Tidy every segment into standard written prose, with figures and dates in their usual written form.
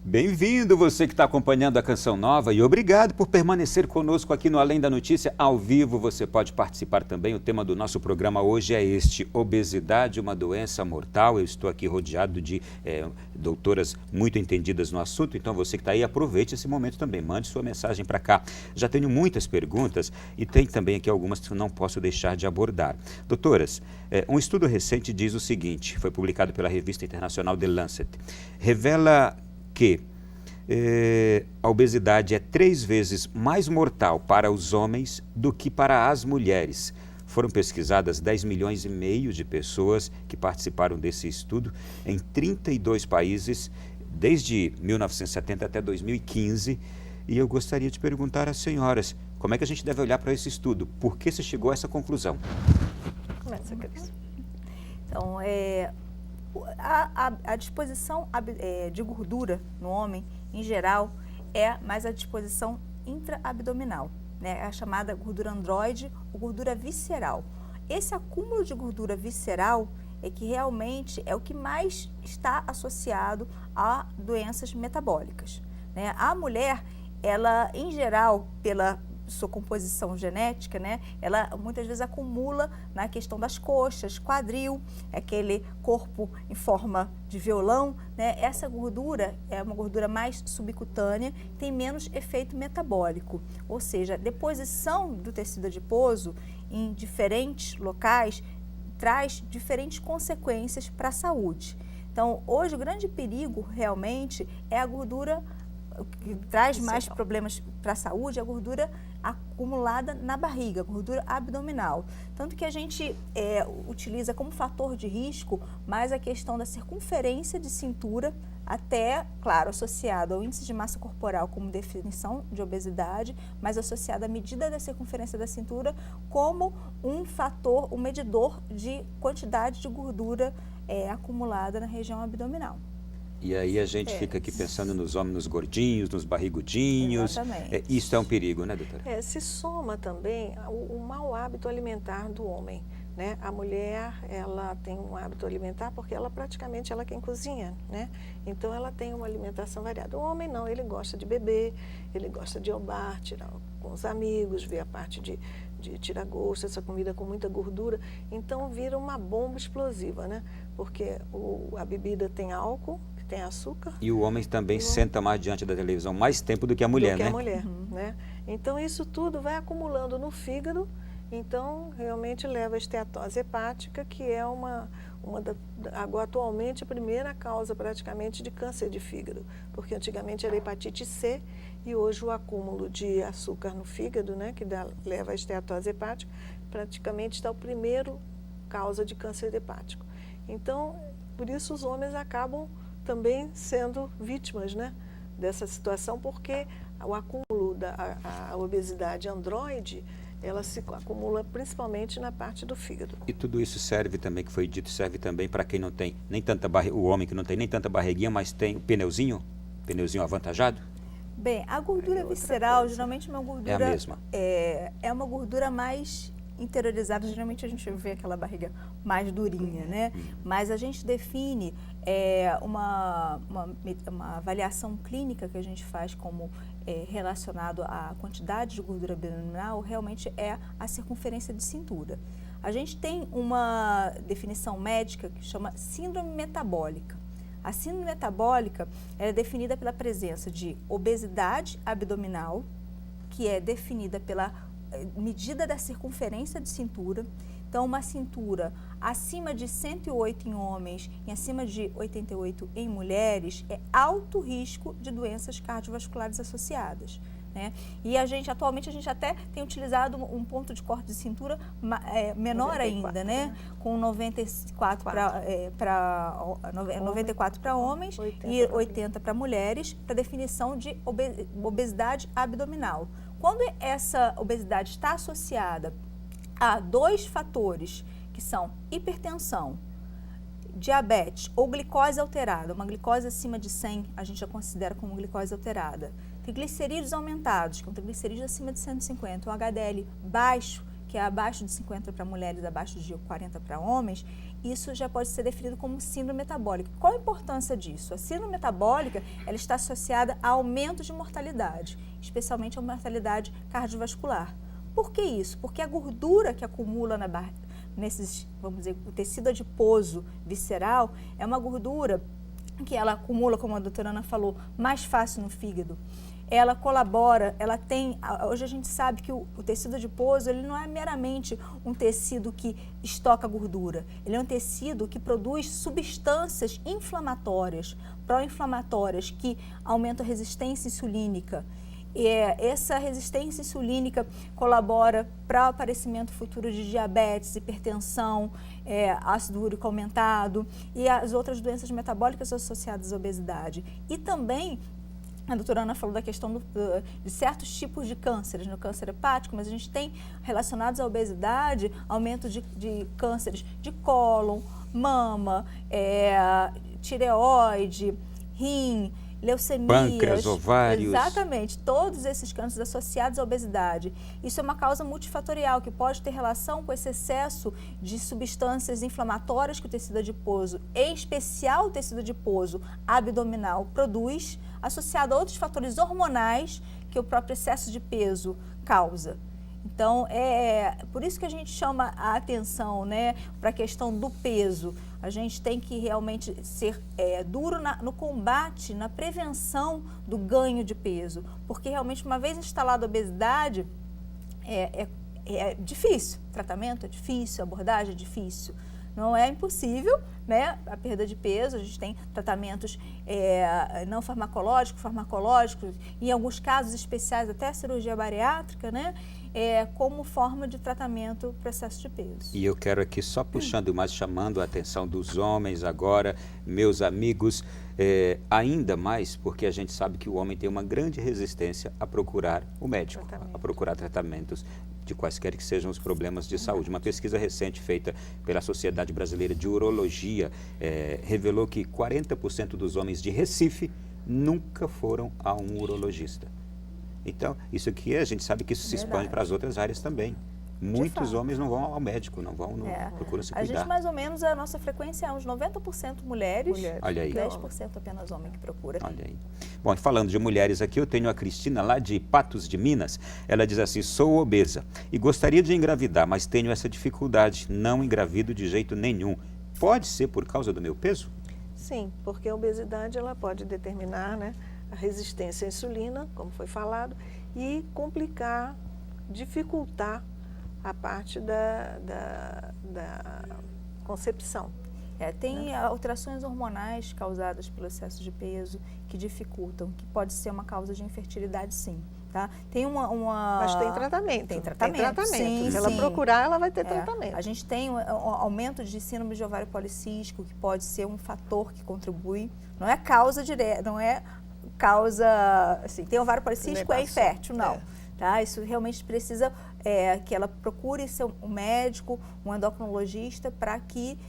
Bem-vindo você que está acompanhando a Canção Nova e obrigado por permanecer conosco aqui no Além da Notícia ao vivo. Você pode participar também. O tema do nosso programa hoje é este: obesidade, uma doença mortal. Eu estou aqui rodeado de doutoras muito entendidas no assunto, então você que está aí, aproveite esse momento também, mande sua mensagem para cá. Já tenho muitas perguntas e tem também aqui algumas que eu não posso deixar de abordar. Doutoras, um estudo recente diz o seguinte, foi publicado pela revista internacional The Lancet, revela que a obesidade é 3 vezes mais mortal para os homens do que para as mulheres. Foram pesquisadas 10 milhões e meio de pessoas que participaram desse estudo em 32 países, desde 1970 até 2015. E eu gostaria de perguntar às senhoras, como é que a gente deve olhar para esse estudo? Por que você chegou a essa conclusão? Começa, Cris. Então, a disposição de gordura no homem, em geral, é mais a disposição intraabdominal, né? É a chamada gordura androide ou gordura visceral. Esse acúmulo de gordura visceral é que realmente é o que mais está associado a doenças metabólicas, né? A mulher, ela, em geral, pela sua composição genética, né, ela muitas vezes acumula na questão das coxas, quadril, aquele corpo em forma de violão, né, essa gordura é uma gordura mais subcutânea, tem menos efeito metabólico, ou seja, a deposição do tecido adiposo em diferentes locais traz diferentes consequências para a saúde. Então, hoje o grande perigo realmente é a gordura, o que traz mais problemas para a saúde, é a gordura acumulada na barriga, gordura abdominal. Tanto que a gente utiliza como fator de risco mais a questão da circunferência de cintura, até, claro, associado ao índice de massa corporal como definição de obesidade, mas associado à medida da circunferência da cintura como um fator, um medidor de quantidade de gordura acumulada na região abdominal. E aí a gente fica aqui pensando nos homens, nos gordinhos, nos barrigudinhos. Exatamente. Isso é um perigo, né, doutora? Se soma também o mau hábito alimentar do homem, né? A mulher, ela tem um hábito alimentar porque ela praticamente ela quem cozinha, né? Então ela tem uma alimentação variada. O homem não, ele gosta de beber, ele gosta de ir ao bar, tirar com os amigos, ver a parte de tirar gosto, essa comida com muita gordura. Então vira uma bomba explosiva, né? Porque a bebida tem álcool, tem açúcar. E o homem também senta mais diante da televisão mais tempo do que a mulher, né? Do que a mulher, né? Então isso tudo vai acumulando no fígado, então realmente leva a esteatose hepática, que é agora atualmente a primeira causa praticamente de câncer de fígado, porque antigamente era hepatite C e hoje o acúmulo de açúcar no fígado, né, que leva a esteatose hepática, praticamente está o primeiro causa de câncer hepático. Então, por isso os homens acabam também sendo vítimas, né, dessa situação, porque o acúmulo da obesidade androide, ela se acumula principalmente na parte do fígado. E tudo isso serve também, que foi dito, serve também para quem não tem nem tanta barriga, o homem que não tem nem tanta barriguinha, mas tem o pneuzinho avantajado? Bem, a gordura visceral geralmente é uma gordura... É a mesma? É uma gordura mais interiorizada, geralmente a gente vê aquela barriga mais durinha, né? Mas a gente define uma avaliação clínica que a gente faz como relacionado à quantidade de gordura abdominal, realmente é a circunferência de cintura. A gente tem uma definição médica que chama síndrome metabólica. A síndrome metabólica é definida pela presença de obesidade abdominal, que é definida pela medida da circunferência de cintura. Então, uma cintura acima de 108 em homens e acima de 88 em mulheres é alto risco de doenças cardiovasculares associadas, né? E atualmente a gente até tem utilizado um ponto de corte de cintura menor 94, ainda, né? Com 94 para homens 80 e 80 para mulheres, para definição de obesidade abdominal. Quando essa obesidade está associada a 2 fatores, que são hipertensão, diabetes ou glicose alterada, uma glicose acima de 100 a gente já considera como glicose alterada, triglicerídeos aumentados, que é um triglicerídeo acima de 150, um HDL baixo, que é abaixo de 50 para mulheres, abaixo de 40 para homens, isso já pode ser definido como síndrome metabólica. Qual a importância disso? A síndrome metabólica, ela está associada a aumento de mortalidade, especialmente a mortalidade cardiovascular. Por que isso? Porque a gordura que acumula nesses, vamos dizer, o tecido adiposo visceral é uma gordura que ela acumula, como a doutora Ana falou, mais fácil no fígado. Ela colabora, ela tem, hoje a gente sabe que o tecido adiposo, ele não é meramente um tecido que estoca gordura, ele é um tecido que produz substâncias inflamatórias, pró-inflamatórias, que aumentam a resistência insulínica. Essa resistência insulínica colabora para o aparecimento futuro de diabetes, hipertensão, ácido úrico aumentado e as outras doenças metabólicas associadas à obesidade. E também a doutora Ana falou da questão de certos tipos de cânceres, no câncer hepático, mas a gente tem relacionados à obesidade, aumento de cânceres de cólon, mama, tireoide, rim, leucemias, pâncreas, ovários. Exatamente, todos esses cânceres associados à obesidade. Isso é uma causa multifatorial que pode ter relação com esse excesso de substâncias inflamatórias que o tecido adiposo, em especial o tecido adiposo abdominal, produz, associado a outros fatores hormonais que o próprio excesso de peso causa. Então, por isso que a gente chama a atenção, né, para a questão do peso. A gente tem que realmente ser duro no combate, na prevenção do ganho de peso, porque realmente uma vez instalada a obesidade, é difícil, o tratamento é difícil, a abordagem é difícil. Não é impossível, né, a perda de peso, a gente tem tratamentos não farmacológicos, em alguns casos especiais até a cirurgia bariátrica, né, como forma de tratamento para excesso de peso. E eu quero aqui só puxando mais, chamando a atenção dos homens agora, meus amigos, ainda mais porque a gente sabe que o homem tem uma grande resistência a procurar o médico, a procurar tratamentos de quaisquer que sejam os problemas de saúde. Uma pesquisa recente feita pela Sociedade Brasileira de Urologia revelou que 40% dos homens de Recife nunca foram a um urologista. Então, isso aqui a gente sabe que isso se expande para as outras áreas também. Muitos homens não vão ao médico, não procuram se cuidar. A gente, mais ou menos, a nossa frequência é uns 90% mulheres, Olha aí. 10% apenas homem que procura. Olha aí. Bom, e falando de mulheres aqui, eu tenho a Cristina lá de Patos de Minas. Ela diz assim: sou obesa e gostaria de engravidar, mas tenho essa dificuldade, não engravido de jeito nenhum. Pode ser por causa do meu peso? Sim, porque a obesidade ela pode determinar, né, a resistência à insulina, como foi falado, e complicar, dificultar a parte da concepção. Tem alterações hormonais causadas pelo excesso de peso que dificultam, que pode ser uma causa de infertilidade, sim. Tá? Tem Mas tem tratamento. Tem tratamento. Sim, se ela procurar, ela vai ter tratamento. A gente tem um aumento de síndrome de ovário policístico, que pode ser um fator que contribui. Não é causa direta, não é causa, assim, tem ovário policístico, é infértil, não. Tá? Isso realmente precisa que ela procure um médico, um endocrinologista, para que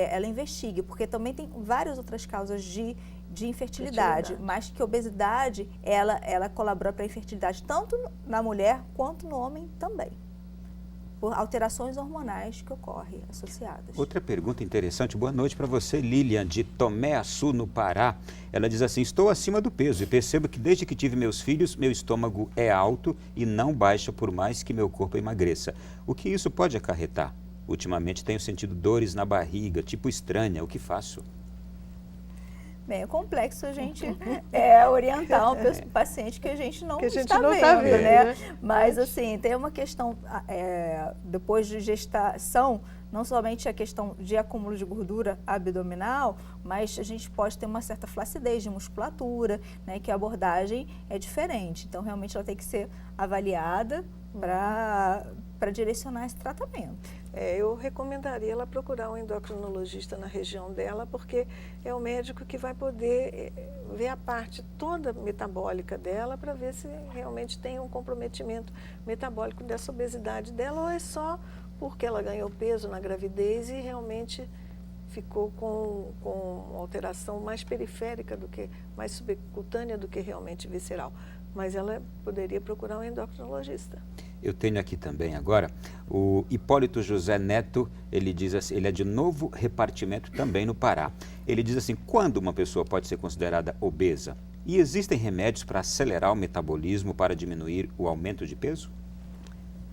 ela investigue, porque também tem várias outras causas de infertilidade, mas que a obesidade, ela colabora para a infertilidade tanto na mulher quanto no homem também, por alterações hormonais que ocorrem associadas. Outra pergunta interessante. Boa noite para você, Lilian, de Tomé Açu, no Pará. Ela diz assim: estou acima do peso e percebo que desde que tive meus filhos, meu estômago é alto e não baixa por mais que meu corpo emagreça. O que isso pode acarretar? Ultimamente tenho sentido dores na barriga, tipo estranha. O que faço? Bem, é complexo a gente orientar um paciente que a gente não está vendo, né? Mas, assim, tem uma questão, depois de gestação, não somente a questão de acúmulo de gordura abdominal, mas a gente pode ter uma certa flacidez de musculatura, né? Que a abordagem é diferente. Então, realmente, ela tem que ser avaliada para direcionar esse tratamento. Eu recomendaria ela procurar um endocrinologista na região dela, porque é o médico que vai poder ver a parte toda metabólica dela para ver se realmente tem um comprometimento metabólico dessa obesidade dela, ou é só porque ela ganhou peso na gravidez e realmente ficou com alteração mais periférica do que, mais subcutânea do que realmente visceral. Mas ela poderia procurar um endocrinologista. Eu tenho aqui também agora o Hipólito José Neto, ele diz assim, ele é de Novo Repartimento também no Pará. Ele diz assim, quando uma pessoa pode ser considerada obesa? E existem remédios para acelerar o metabolismo para diminuir o aumento de peso?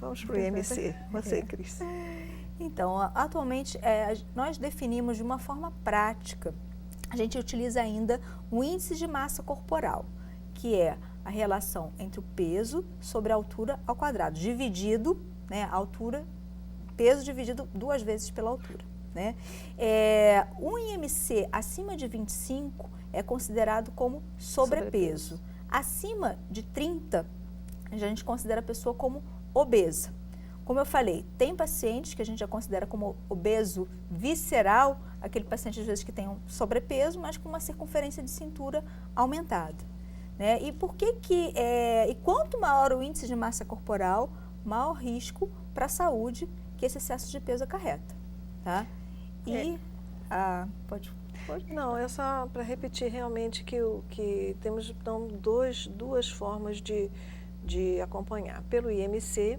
Vamos para o IMC. Você, Cris. Então, atualmente, nós definimos de uma forma prática. A gente utiliza ainda o índice de massa corporal, que é a relação entre o peso sobre a altura ao quadrado, dividido, né, altura, peso dividido 2 vezes pela altura. Né? Um IMC acima de 25 é considerado como sobrepeso. Acima de 30, a gente considera a pessoa como obesa. Como eu falei, tem pacientes que a gente já considera como obeso visceral, aquele paciente às vezes que tem um sobrepeso, mas com uma circunferência de cintura aumentada. Né? E por que e quanto maior o índice de massa corporal, maior risco para a saúde que esse excesso de peso acarreta. Tá? E pode. Não, é só para repetir realmente que temos então duas formas de acompanhar. Pelo IMC,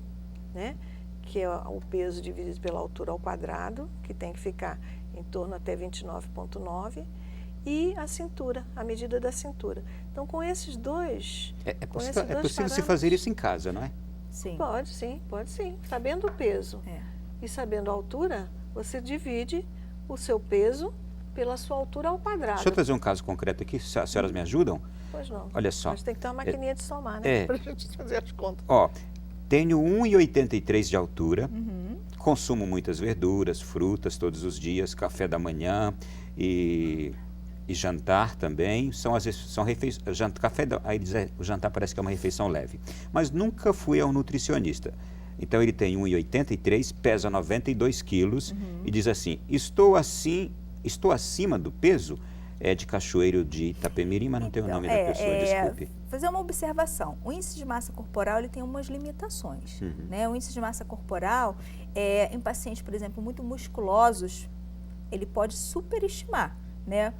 né, que é o peso dividido pela altura ao quadrado, que tem que ficar em torno até 29,9, e a cintura, a medida da cintura. Então, com esses dois... É possível se fazer isso em casa, não é? Sim. Pode sim. Sabendo o peso e sabendo a altura, você divide o seu peso pela sua altura ao quadrado. Deixa eu trazer um caso concreto aqui, se as senhoras me ajudam. Pois não. Olha só. Mas tem que ter uma maquininha de somar, né? Para a gente fazer as contas. Ó, tenho 1,83 de altura, consumo muitas verduras, frutas todos os dias, café da manhã e jantar também. São refeições. O jantar parece que é uma refeição leve. Mas nunca fui ao nutricionista. Então ele tem 1,83, pesa 92 quilos e diz assim, estou acima do peso. É de Cachoeiro de Itapemirim, mas não tem o nome da pessoa, desculpe. Fazer uma observação. O índice de massa corporal ele tem umas limitações. Né? O índice de massa corporal, em pacientes, por exemplo, muito musculosos, ele pode superestimar. Né?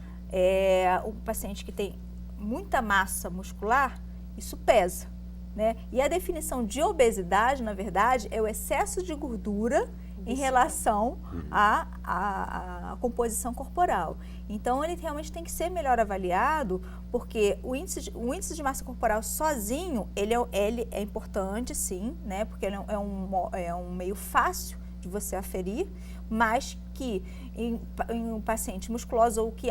Um paciente que tem muita massa muscular, isso pesa. Né? E a definição de obesidade, na verdade, é o excesso de gordura em relação à composição corporal. Então, ele realmente tem que ser melhor avaliado, porque o índice de massa corporal sozinho, ele é importante, sim, né? Porque ele é um meio fácil de você aferir, mas que em um paciente musculoso ou que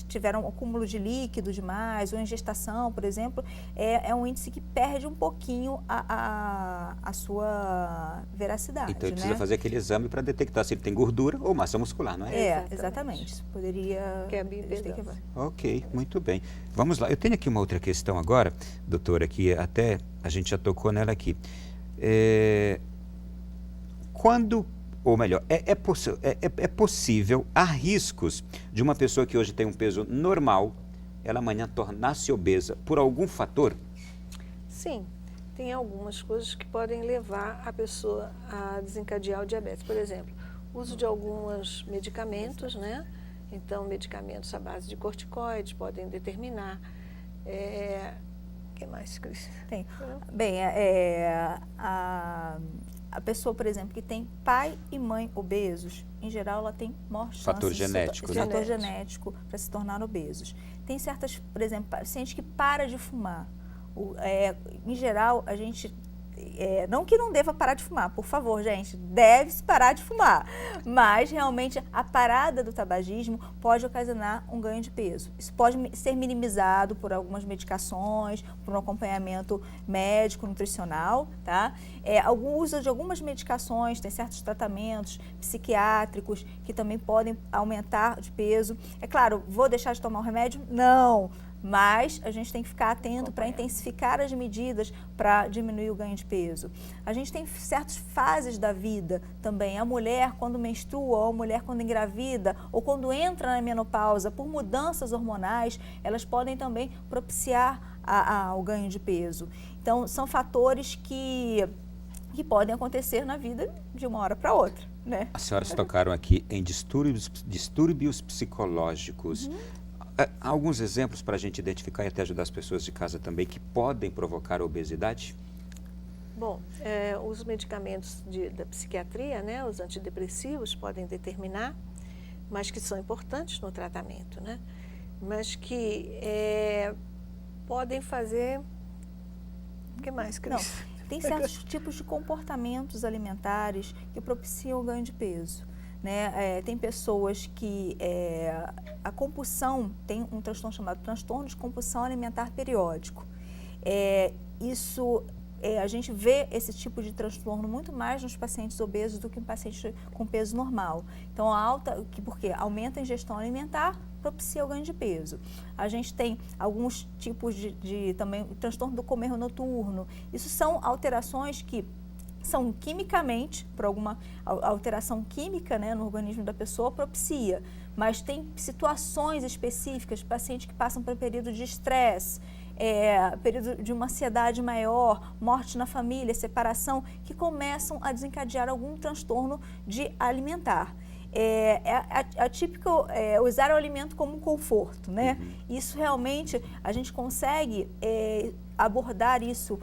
tiveram acúmulo de líquido demais, ou em gestação, por exemplo, é um índice que perde um pouquinho a sua veracidade. Então, ele precisa fazer aquele exame para detectar se ele tem gordura ou massa muscular, não é? Exatamente. Isso poderia... Que é a bioimpedância. Ok, muito bem. Vamos lá. Eu tenho aqui uma outra questão agora, doutora, que até a gente já tocou nela aqui. Ou melhor, é possível, há riscos de uma pessoa que hoje tem um peso normal, ela amanhã tornar-se obesa por algum fator? Sim, tem algumas coisas que podem levar a pessoa a desencadear o diabetes. Por exemplo, uso de alguns medicamentos, né? Então, medicamentos à base de corticoides podem determinar. O que mais, Cris? Tem. Bem, a pessoa, por exemplo, que tem pai e mãe obesos, em geral, ela tem maior chance fator genético, né? Fator genético para se tornar obesos. Tem certas, por exemplo, pacientes que param de fumar. Em geral, a gente... não que não deva parar de fumar, por favor, gente, deve-se parar de fumar. Mas, realmente, a parada do tabagismo pode ocasionar um ganho de peso. Isso pode ser minimizado por algumas medicações, por um acompanhamento médico, nutricional, tá? O uso de algumas medicações, tem certos tratamentos psiquiátricos que também podem aumentar de peso. É claro, vou deixar de tomar o remédio? Não! Mas a gente tem que ficar atento para intensificar as medidas para diminuir o ganho de peso. A gente tem certas fases da vida também. A mulher, quando menstrua, ou a mulher, quando engravida, ou quando entra na menopausa, por mudanças hormonais, elas podem também propiciar o ganho de peso. Então, são fatores que podem acontecer na vida de uma hora para outra, né? As senhoras tocaram aqui em distúrbios psicológicos. Há alguns exemplos para a gente identificar e até ajudar as pessoas de casa também que podem provocar obesidade? Bom, os medicamentos da psiquiatria, né, os antidepressivos podem determinar, mas que são importantes no tratamento, né? Mas que podem fazer... O que mais, Cris? Não, tem certos tipos de comportamentos alimentares que propiciam o ganho de peso, né? Tem pessoas que a compulsão, tem um transtorno chamado transtorno de compulsão alimentar periódico. A gente vê esse tipo de transtorno muito mais nos pacientes obesos do que em pacientes com peso normal. Então, porque aumenta a ingestão alimentar, propicia o ganho de peso. A gente tem alguns tipos de também transtorno do comer noturno. Isso são alterações que são quimicamente, por alguma alteração química, né, no organismo da pessoa, propicia. Mas tem situações específicas, pacientes que passam por um período de estresse, período de uma ansiedade maior, morte na família, separação, que começam a desencadear algum transtorno alimentar. Atípico usar o alimento como um conforto, né? Isso realmente, a gente consegue abordar isso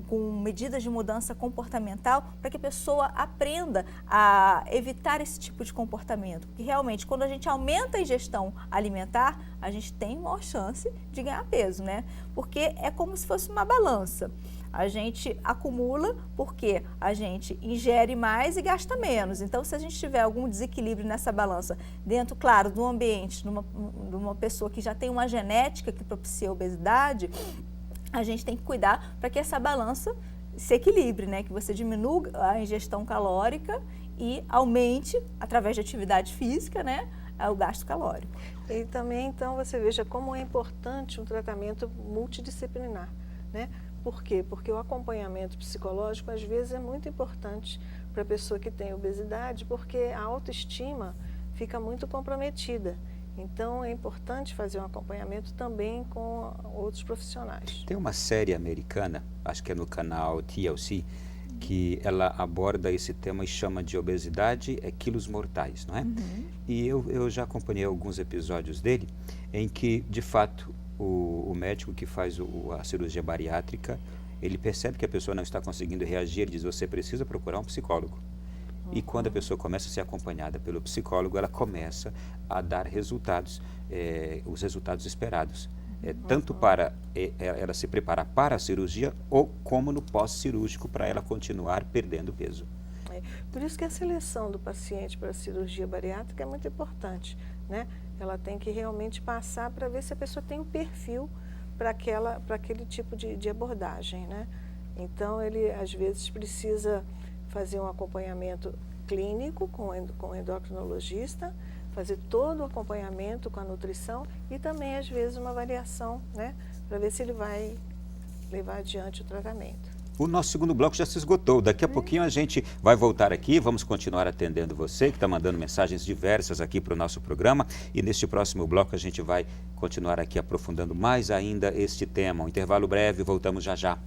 com medidas de mudança comportamental para que a pessoa aprenda a evitar esse tipo de comportamento. Porque realmente, quando a gente aumenta a ingestão alimentar, a gente tem maior chance de ganhar peso, né? Porque é como se fosse uma balança. A gente acumula porque a gente ingere mais e gasta menos. Então, se a gente tiver algum desequilíbrio nessa balança, dentro, claro, do ambiente, de uma pessoa que já tem uma genética que propicia a obesidade, a gente tem que cuidar para que essa balança se equilibre, né? Que você diminua a ingestão calórica e aumente, através de atividade física, né, o gasto calórico. E também, então, você veja como é importante um tratamento multidisciplinar, né? Por quê? Porque o acompanhamento psicológico, às vezes, é muito importante para a pessoa que tem obesidade, porque a autoestima fica muito comprometida. Então, é importante fazer um acompanhamento também com outros profissionais. Tem uma série americana, acho que é no canal TLC, que ela aborda esse tema e chama de obesidade quilos mortais, não é? E eu já acompanhei alguns episódios dele, em que, de fato, o médico que faz a cirurgia bariátrica, ele percebe que a pessoa não está conseguindo reagir, ele diz, você precisa procurar um psicólogo. E quando a pessoa começa a ser acompanhada pelo psicólogo, ela começa a dar resultados, os resultados esperados. Tanto para ela se preparar para a cirurgia, ou como no pós-cirúrgico, para ela continuar perdendo peso. Por isso que a seleção do paciente para a cirurgia bariátrica é muito importante, né? Ela tem que realmente passar para ver se a pessoa tem o perfil para aquele tipo de abordagem, né? Então, ele às vezes precisa fazer um acompanhamento clínico com o endocrinologista, fazer todo o acompanhamento com a nutrição e também, às vezes, uma avaliação, né, para ver se ele vai levar adiante o tratamento. O nosso segundo bloco já se esgotou. Daqui a pouquinho a gente vai voltar aqui, vamos continuar atendendo você, que está mandando mensagens diversas aqui para o nosso programa. E neste próximo bloco a gente vai continuar aqui aprofundando mais ainda este tema. Um intervalo breve, voltamos já já.